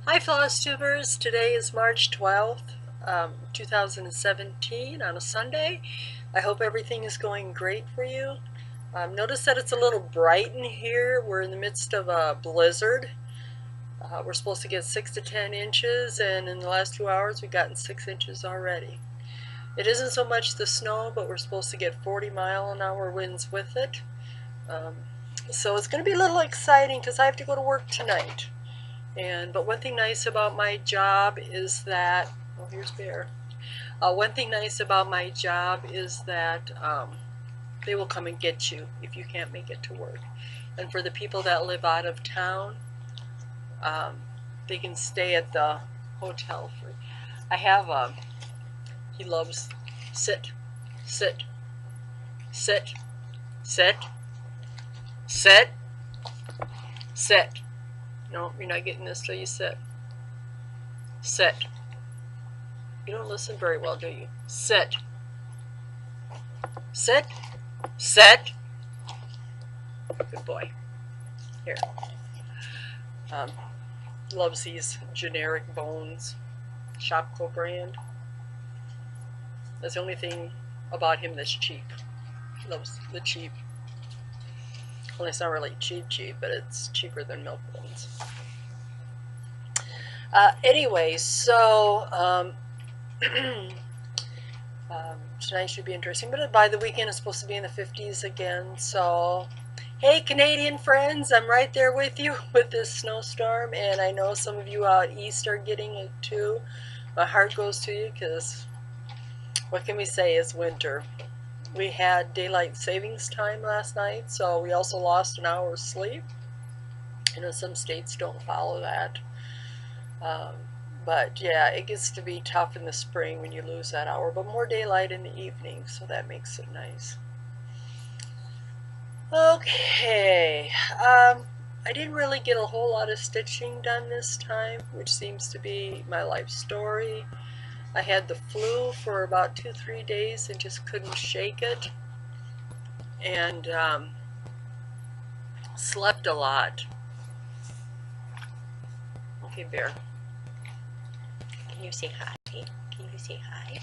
Hi Flosstubers, today is March 12th, 2017 on a Sunday. I hope everything is going great for you. Notice that it's a little bright in here. We're in the midst of a blizzard. We're supposed to get 6 to 10 inches, and in the last 2 hours we've gotten 6 inches already. It isn't so much the snow, but we're supposed to get 40-mile-an-hour winds with it. Um, so it's going to be a little exciting because I have to go to work tonight. But one thing nice about my job is that, oh, here's Bear. One thing nice about my job is that they will come and get you if you can't make it to work. And for the people that live out of town, they can stay at the hotel for. I have he loves sit, sit, sit, sit, sit, sit. No, you're not getting this till you sit. Sit. You don't listen very well, do you? Sit. Sit. Sit. Good boy. Here. Loves these generic bones. Shopko brand. That's the only thing about him that's cheap. He loves the cheap. Well, it's not really cheap, but it's cheaper than milk bones. Anyway, so tonight should be interesting, but by the weekend it's supposed to be in the 50s again. So, hey Canadian friends, I'm right there with you with this snowstorm, and I know some of you out east are getting it too. My heart goes to you because what can we say, it's winter. We had daylight savings time last night, so we also lost an hour's sleep. I know some states don't follow that. But yeah, it gets to be tough in the spring when you lose that hour, but more daylight in the evening, so that makes it nice. Okay, I didn't really get a whole lot of stitching done this time, which seems to be my life story. I had the flu for about 2-3 days and just couldn't shake it, and slept a lot. Okay, Bear. Can you say hi? Can you say hi?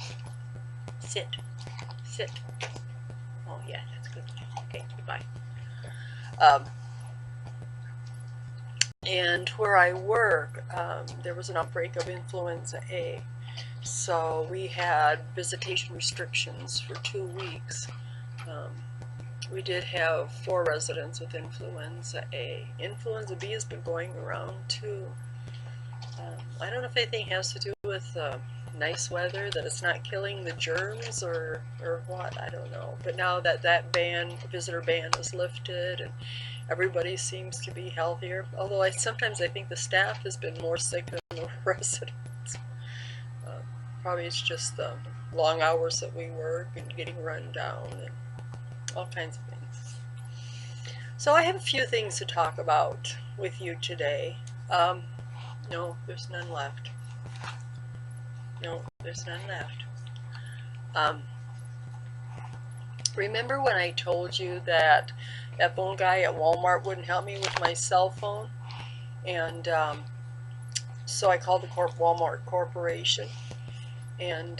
Sit. Sit. Oh, yeah, that's good. Okay, goodbye. And where I work, there was an outbreak of influenza A. So we had visitation restrictions for 2 weeks. We did have 4 residents with influenza A. Influenza B has been going around too. I don't know if anything has to do with nice weather, that it's not killing the germs or what, I don't know. But now that visitor ban is lifted, and everybody seems to be healthier. Although sometimes I think the staff has been more sick than the residents. Probably it's just the long hours that we work and getting run down and all kinds of things. So I have a few things to talk about with you today. No, there's none left. No, there's none left. Remember when I told you that that phone guy at Walmart wouldn't help me with my cell phone? And so I called the Walmart Corporation and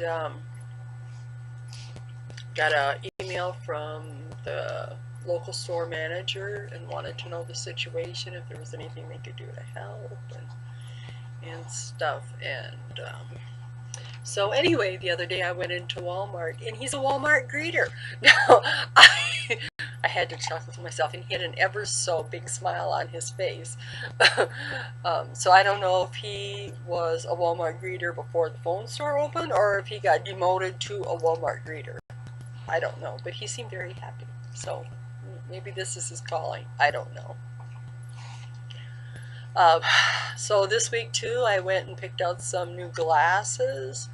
got an email from the local store manager and wanted to know the situation, if there was anything they could do to help and stuff. And so anyway, the other day I went into Walmart, and he's a Walmart greeter. Now, I had to chuckle to myself, and he had an ever so big smile on his face. So I don't know if he was a Walmart greeter before the phone store opened, or if he got demoted to a Walmart greeter. I don't know, but he seemed very happy. So maybe this is his calling. I don't know. So this week too, I went and picked out some new glasses.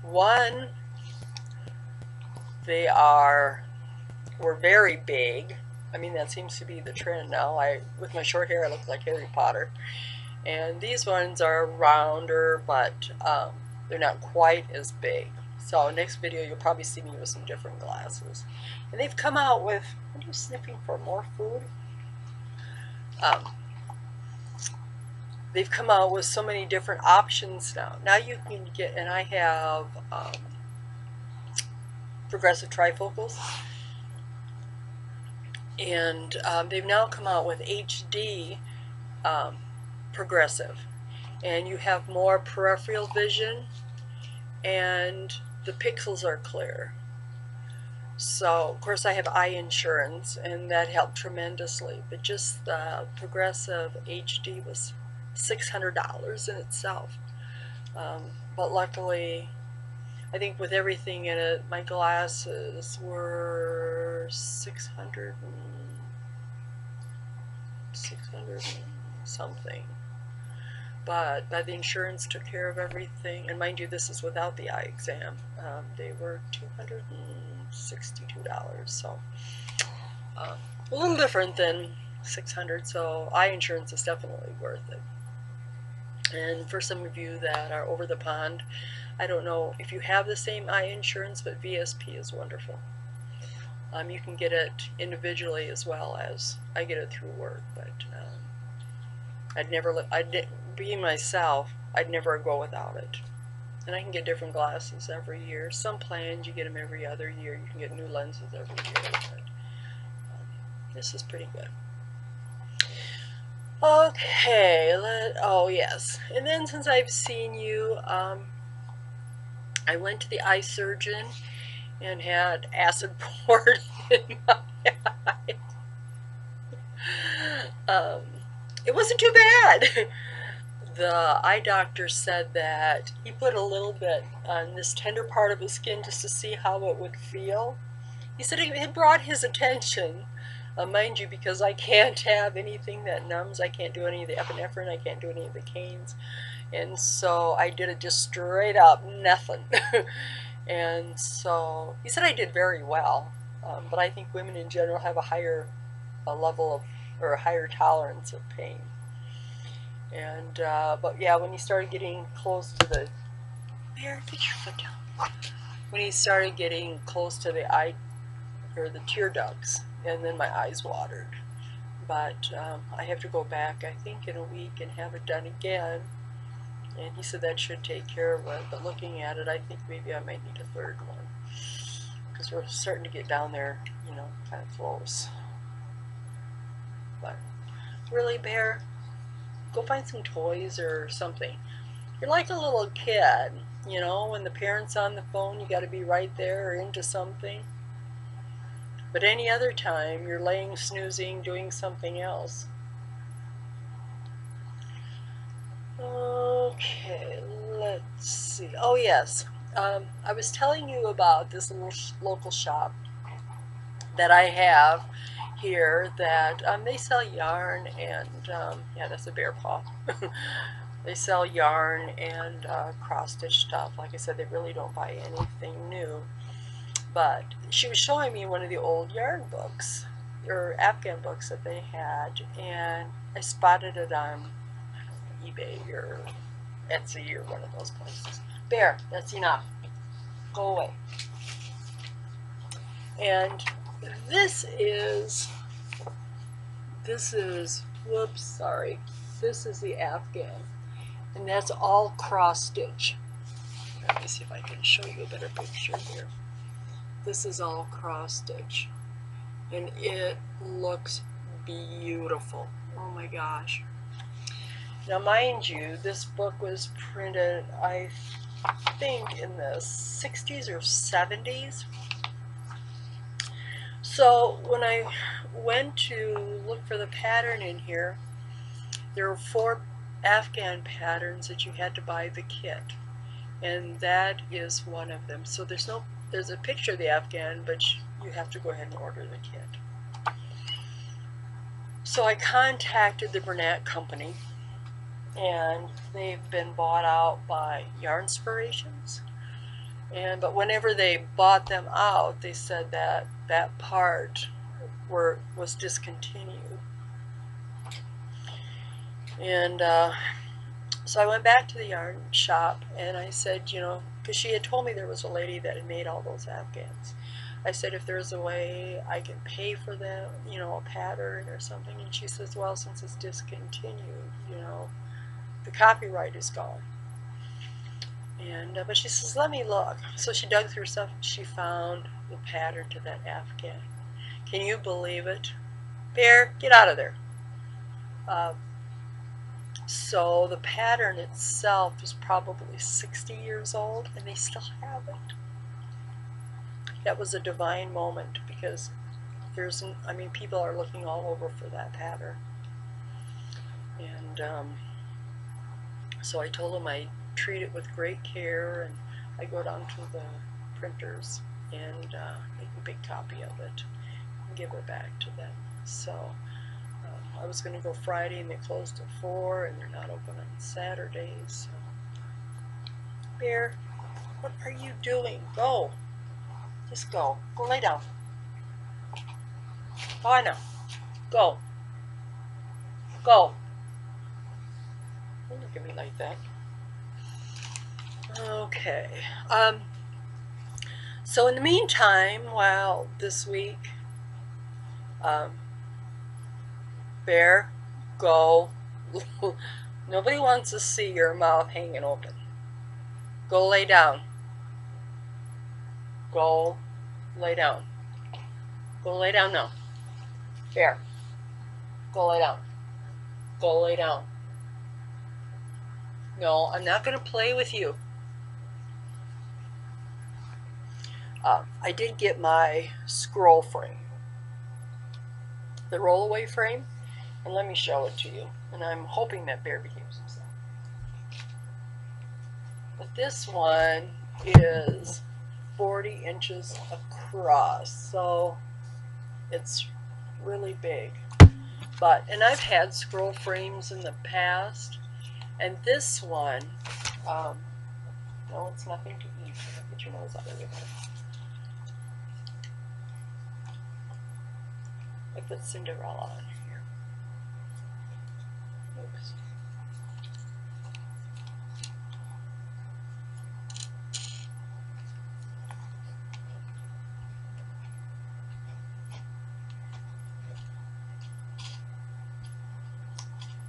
One, were very big. I mean, that seems to be the trend now. With my short hair, I look like Harry Potter. And these ones are rounder, but they're not quite as big. So next video, you'll probably see me with some different glasses. And they've come out with, what are you sniffing for, more food? they've come out with so many different options now. Now you can get, and I have progressive trifocals, and they've now come out with HD progressive, and you have more peripheral vision, and the pixels are clear. So, of course, I have eye insurance, and that helped tremendously. But just the progressive HD was $600 in itself. But luckily, I think with everything in it, my glasses were 600 something. But the insurance took care of everything. And mind you, this is without the eye exam. They were $262. So a little different than 600. So eye insurance is definitely worth it. And for some of you that are over the pond, I don't know if you have the same eye insurance, but VSP is wonderful. You can get it individually as well as I get it through work, but being myself, I'd never go without it. And I can get different glasses every year. Some plans, you get them every other year. You can get new lenses every year, but this is pretty good. Okay, oh yes. And then since I've seen you, I went to the eye surgeon and had acid poured in my eye. It wasn't too bad. The eye doctor said that he put a little bit on this tender part of his skin just to see how it would feel. He said it brought his attention, mind you, because I can't have anything that numbs. I can't do any of the epinephrine. I can't do any of the canes. And so I did it just straight up, nothing. And so he said I did very well. But I think women in general have a higher level of, or a higher tolerance of pain. And but yeah, when he started getting close to the, Bear, get your foot down. When he started getting close to the eye, or the tear ducts, and then my eyes watered. But I have to go back, I think, in a week and have it done again. And he said that should take care of it. But looking at it, I think maybe I might need a third one, because we're starting to get down there, you know, kind of close. But really, Bear, go find some toys or something. You're like a little kid, you know, when the parent's on the phone, you got to be right there or into something. But any other time, you're laying snoozing, doing something else. Okay, let's see. Oh yes, I was telling you about this little local shop that I have here that they sell yarn and yeah, that's a bear paw. They sell yarn and cross-stitch stuff. Like I said, they really don't buy anything new. But she was showing me one of the old yarn books, or Afghan books that they had, and I spotted it on eBay or Etsy or one of those places. Bear, that's enough. Go away. And this is, whoops, sorry. This is the Afghan, and that's all cross stitch. Let me see if I can show you a better picture here. This is all cross stitch, and it looks beautiful. Oh my gosh. Now mind you, this book was printed, I think, in the 60s or 70s. So when I went to look for the pattern in here, there were 4 Afghan patterns that you had to buy the kit, and that is one of them. So there's a picture of the Afghan, but you have to go ahead and order the kit. So I contacted the Bernat company, and they've been bought out by Yarnspirations. But whenever they bought them out, they said that that part was discontinued. And so I went back to the yarn shop, and I said, you know, because she had told me there was a lady that had made all those Afghans. I said, if there's a way I can pay for them, you know, a pattern or something. And she says, well, since it's discontinued, you know, the copyright is gone. And but she says, let me look. So she dug through stuff. She found the pattern to that Afghan. Can you believe it? Bear, get out of there. So the pattern itself is probably 60 years old, and they still have it. That was a divine moment, because I mean, people are looking all over for that pattern. And so I told them I treat it with great care, and I go down to the printers and make a big copy of it and give it back to them. So I was going to go Friday, and they closed at 4, and they're not open on Saturdays. So. Bear, what are you doing? Go. Just go. Go lay down. Oh, I know. Go. Go. Don't look at me like that. Okay. So in the meantime, while this week, Bear, go. Nobody wants to see your mouth hanging open. Go lay down. Go lay down. Go lay down now. Bear, go lay down. Go lay down. No, I'm not going to play with you. I did get my scroll frame, the rollaway frame, and let me show it to you. And I'm hoping that Bear behaves himself. But this one is 40 inches across, so it's really big. And I've had scroll frames in the past, and this one, no, it's nothing to eat. Get your nose out of there. I put Cinderella on here. Oops.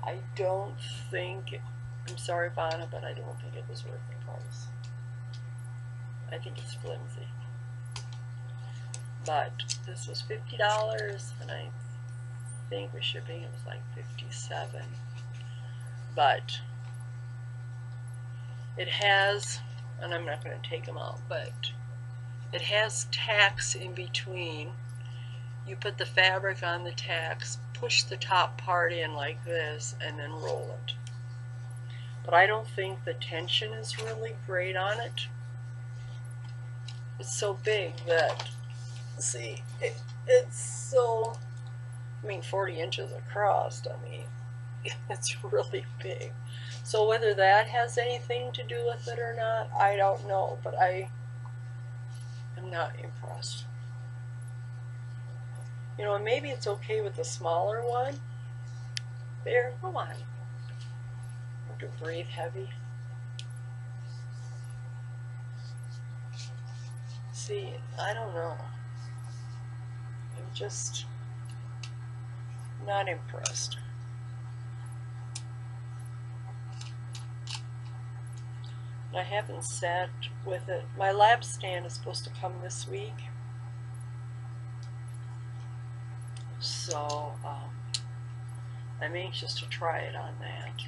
I don't think, I'm sorry, Vanna, but I don't think it was worth the price. I think it's flimsy. But this was $50, and I think with shipping it was like $57. But it has, and I'm not going to take them out, but it has tacks in between. You put the fabric on the tacks, push the top part in like this, and then roll it. But I don't think the tension is really great on it. It's so big that, see, it's so, I mean, 40 inches across, I mean, it's really big. So whether that has anything to do with it or not, I don't know, but I am not impressed. You know, maybe it's okay with the smaller one. There, come on. I have to breathe heavy. See, I don't know. I'm just not impressed. And I haven't sat with it. My lab stand is supposed to come this week. So, I'm anxious to try it on that.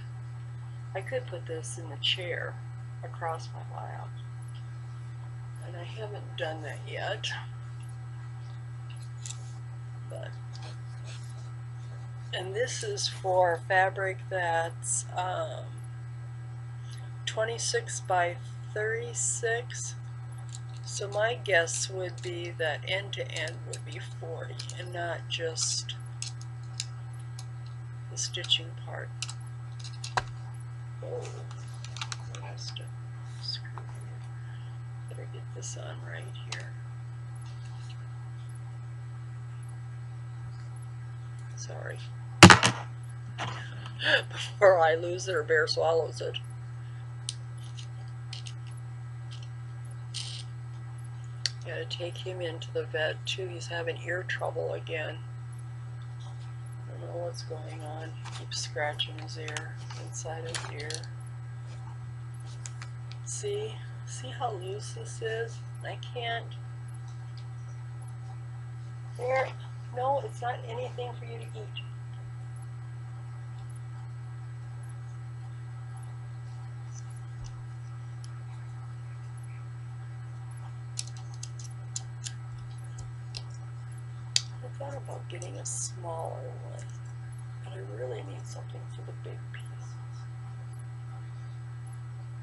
I could put this in the chair across my lap, and I haven't done that yet. But, and this is for fabric that's 26 by 36. So my guess would be that end to end would be 40 and not just the stitching part. Oh, has to screw here. Better get this on right here. Sorry. Before I lose it or Bear swallows it. Gotta take him into the vet too. He's having ear trouble again. I don't know know what's going on. Keeps scratching his ear, inside his ear. See how loose this is? I can't. There. No, it's not anything for you to eat. I thought about getting a smaller one, but I really need something for the big pieces.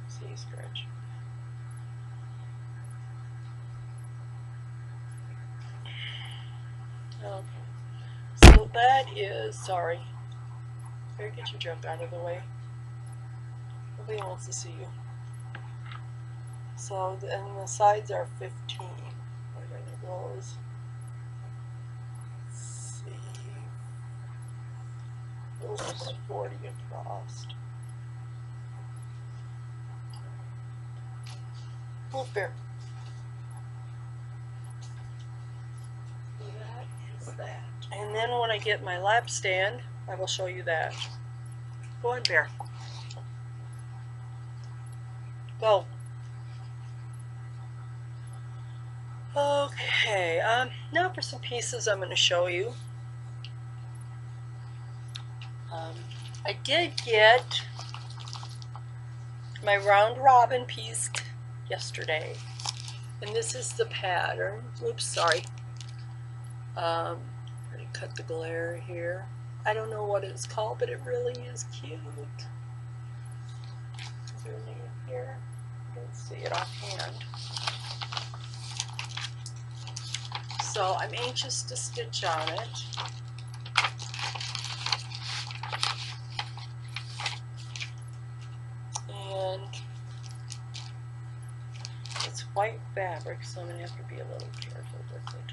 See, scratch. Okay. So that is, sorry. Better get your junk out of the way. Nobody wants to see you. So, and the sides are 15. We're going to those. Let's see. Those 40 across. Move, bear. That is that. And then when I get my lap stand, I will show you that. Go on, bear. Go. Okay, now for some pieces I'm going to show you. I did get my round robin piece yesterday, and this is the pattern. Oops, sorry. I'm going to cut the glare here. I don't know what it's called, but it really is cute. Is there a name here? I don't see it offhand. So I'm anxious to stitch on it. And it's white fabric, so I'm going to have to be a little careful with it.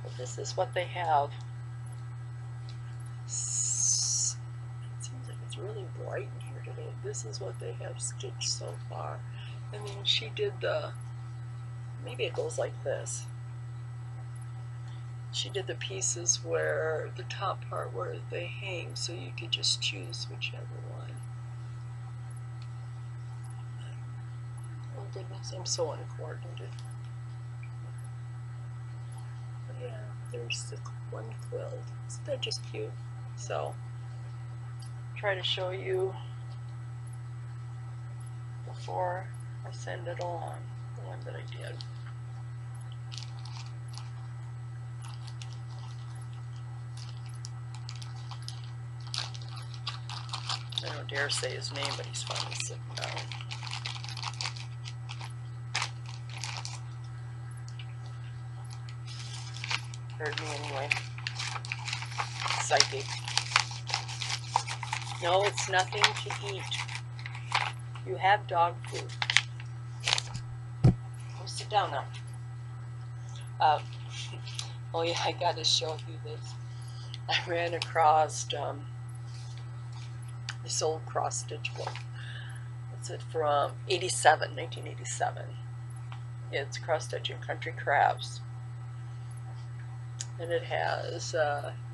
But this is what they have. It seems like it's really bright in here today. This is what they have stitched so far. And then she did the, maybe it goes like this. She did the pieces where the top part where they hang, so you could just choose whichever one. Oh goodness, I'm so uncoordinated. But yeah, there's the one quilt. Isn't that just cute? So, try to show you before I send it along, the one that I did. I don't dare say his name, but he's finally sitting down. Heard me anyway. Psychic. No, it's nothing to eat. You have dog food. Go sit down now. Oh yeah, I got to show you this. I ran across this old cross stitch book. It's from 1987. It's cross stitching country crafts, and it has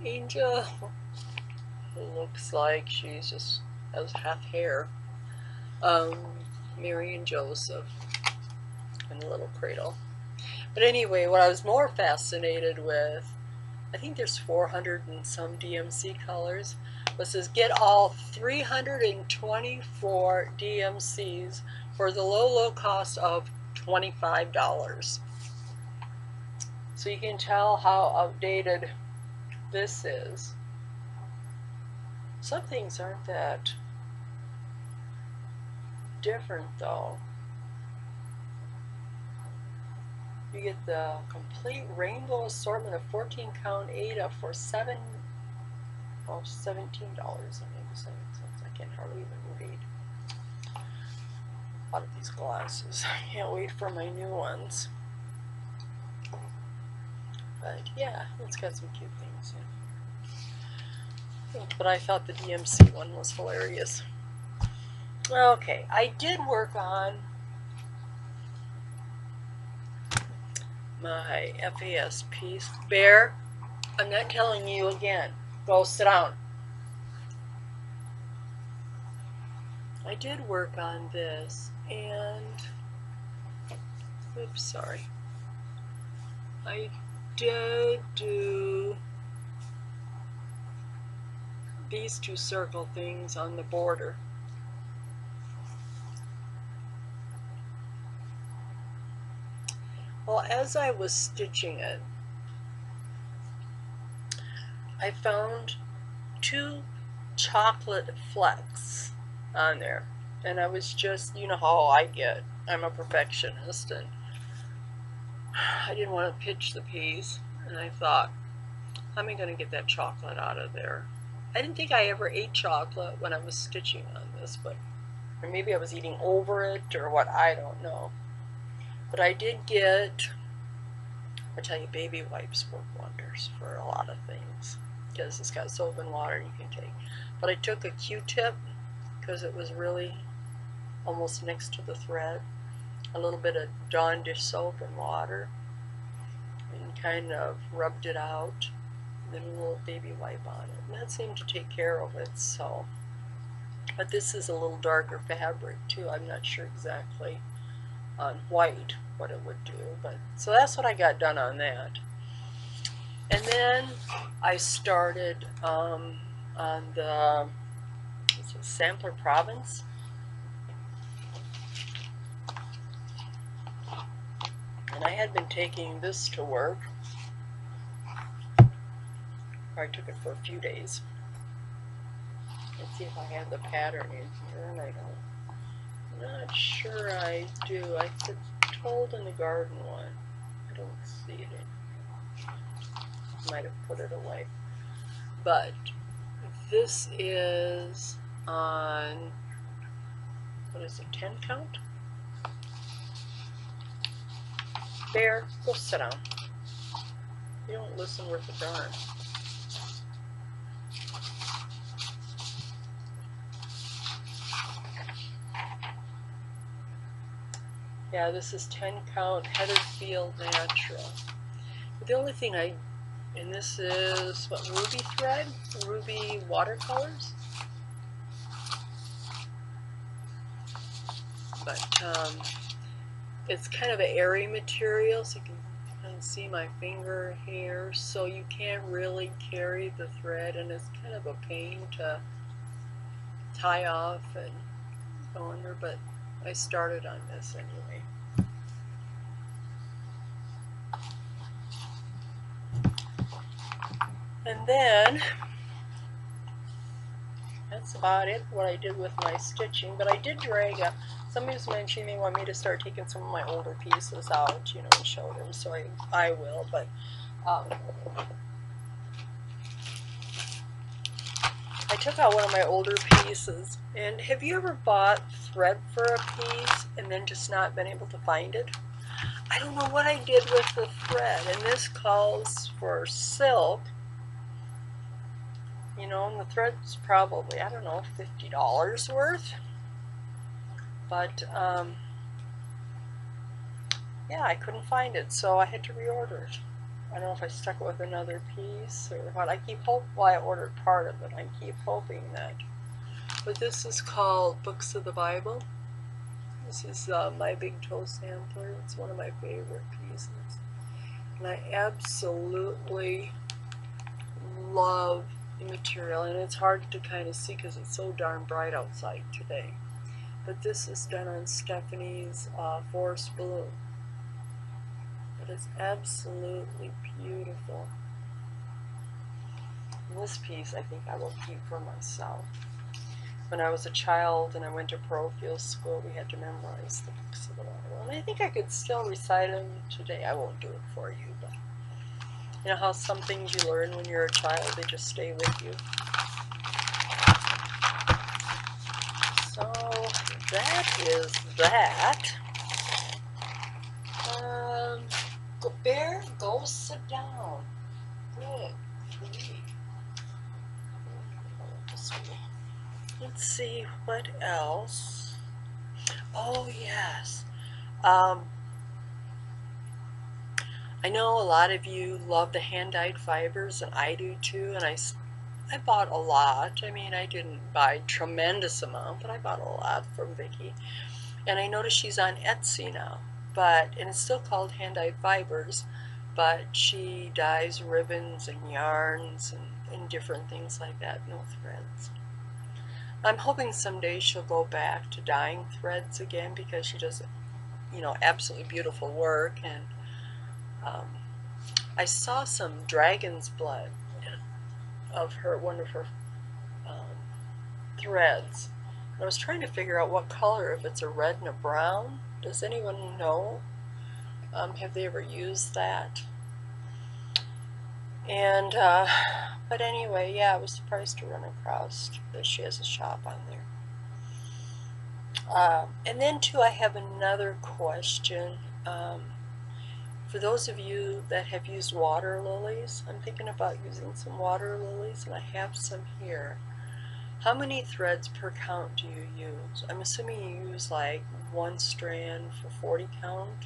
Angel, who looks like she's just has half hair, Mary and Joseph in a little cradle. But anyway, what I was more fascinated with, I think there's 400 and some DMC colors, but it says get all 324 DMCs for the low cost of $25. So you can tell how outdated this is. Some things aren't that different though. You get the complete rainbow assortment of 14 count Ada for $17.87. I can hardly even read. A lot of these glasses. I can't wait for my new ones. But yeah, it's got some cute things in. But I thought the DMC one was hilarious. Okay, I did work on my FAS piece. Bear, I'm not telling you again. Go sit down. I did work on this, and oops, sorry. I did do these two circle things on the border. Well, as I was stitching it, I found 2 chocolate flecks on there, and I was just, you know how I get, I'm a perfectionist, and I didn't want to pitch the piece, and I thought, how am I going to get that chocolate out of there? I didn't think I ever ate chocolate when I was stitching on this, but or maybe I was eating over it or what, I don't know. But I did get, I tell you, baby wipes work wonders for a lot of things because it's got soap and water you can take. But I took a Q-tip because it was really almost next to the thread, a little bit of Dawn dish soap and water, and kind of rubbed it out, and then a little baby wipe on it, and that seemed to take care of it. So, but this is a little darker fabric too. I'm not sure exactly on white what it would do, but so that's what I got done on that. And then I started on the Sampler Province. And I had been taking this to work. I took it for a few days. Let's see if I have the pattern in here, and I don't. I'm not sure I do. I told in the garden one. I don't see it in here. Might have put it away. But this is on, what is it, 10 count? Bear, go sit down. You don't listen worth a darn. Yeah, this is 10 count Heatherfield Natural. But the only thing and this is what, ruby thread? Ruby watercolors? But it's kind of an airy material, so you can kind of see my finger here, so you can't really carry the thread, and it's kind of a pain to tie off and go under, but I started on this anyway. And then that's about it, what I did with my stitching. But I did drag up. Somebody was mentioning they want me to start taking some of my older pieces out, you know, and show them, so I will. But I took out one of my older pieces. And have you ever bought thread for a piece and then just not been able to find it? I don't know what I did with the thread, and this calls for silk. You know, and the thread's probably, I don't know, $50 worth. But, yeah, I couldn't find it, so I had to reorder it. I don't know if I stuck it with another piece or what. I keep hoping, well, I ordered part of it. I keep hoping that. But this is called Books of the Bible. This is My Big Toe Sampler. It's one of my favorite pieces. And I absolutely love the material, and it's hard to kind of see because it's so darn bright outside today. But this is done on Stephanie's Forest Blue. It is absolutely beautiful. And this piece I think I will keep for myself. When I was a child and I went to parochial school, we had to memorize the books of the Bible. And I think I could still recite them today. I won't do it for you, but you know how some things you learn when you're a child, they just stay with you. So that is that. Bear, go sit down. Good. Let's see what else. Oh yes. I know a lot of you love the hand-dyed fibers, and I do too, and I bought a lot. I mean, I didn't buy a tremendous amount, but I bought a lot from Vicki. And I noticed she's on Etsy now, and it's still called hand-dyed fibers, but she dyes ribbons and yarns and different things like that, no threads. I'm hoping someday she'll go back to dyeing threads again, because she does, you know, absolutely beautiful work. And I saw some dragon's blood of one of her threads. I was trying to figure out what color, if it's a red and a brown. Does anyone know? Have they ever used that? And, but anyway, yeah, I was surprised to run across that she has a shop on there. And then too, I have another question. For those of you that have used water lilies, I'm thinking about using some water lilies, and I have some here. How many threads per count do you use? I'm assuming you use like 1 strand for 40 count.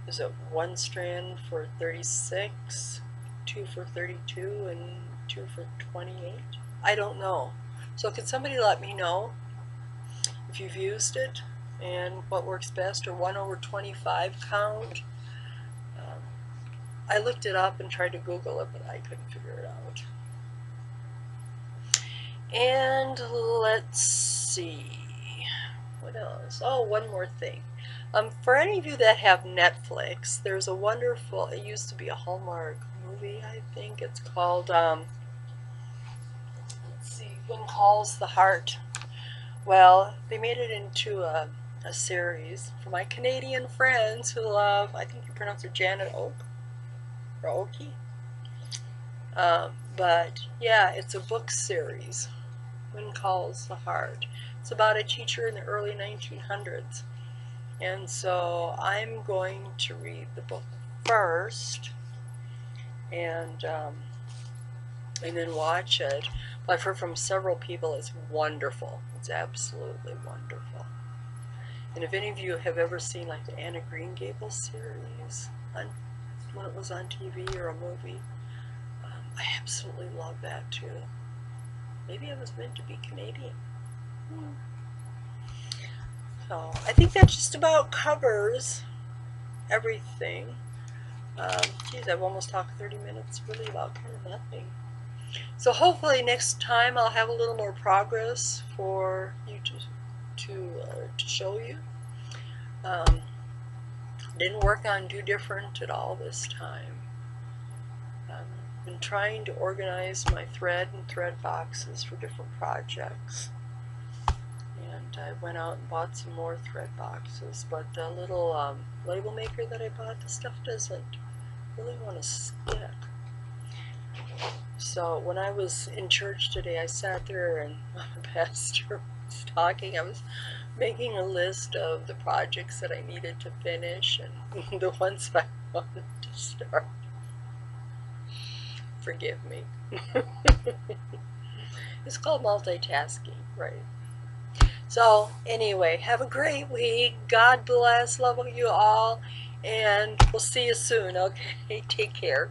Is it 1 strand for 36, 2 for 32, and 2 for 28? I don't know. So could somebody let me know if you've used it and what works best, or 1/25 count? I looked it up and tried to Google it, but I couldn't figure it out. And let's see, what else? Oh, one more thing. For any of you that have Netflix, there's a wonderful, it used to be a Hallmark movie, I think. It's called, let's see, When Calls the Heart. Well, they made it into a series for my Canadian friends who love, I think you pronounce it Janet Oak, or Okie. But yeah, it's a book series, When Calls the Heart. It's about a teacher in the early 1900s. And so I'm going to read the book first, and then watch it. But I've heard from several people it's wonderful. It's absolutely wonderful. And if any of you have ever seen like the Anna Green Gables series, when it was on TV or a movie, I absolutely love that too. Maybe I was meant to be Canadian. So I think that just about covers everything. Geez, I've almost talked 30 minutes really about kind of nothing. So hopefully next time I'll have a little more progress for you to show you. Didn't work on Do Different at all this time. I've been trying to organize my thread and thread boxes for different projects. And I went out and bought some more thread boxes, but the little label maker that I bought, the stuff doesn't really want to stick. So when I was in church today, I sat there and the pastor was talking. I was making a list of the projects that I needed to finish and the ones I wanted to start. Forgive me. It's called multitasking, right? So anyway, have a great week. God bless. Love you all. And we'll see you soon, okay? Take care.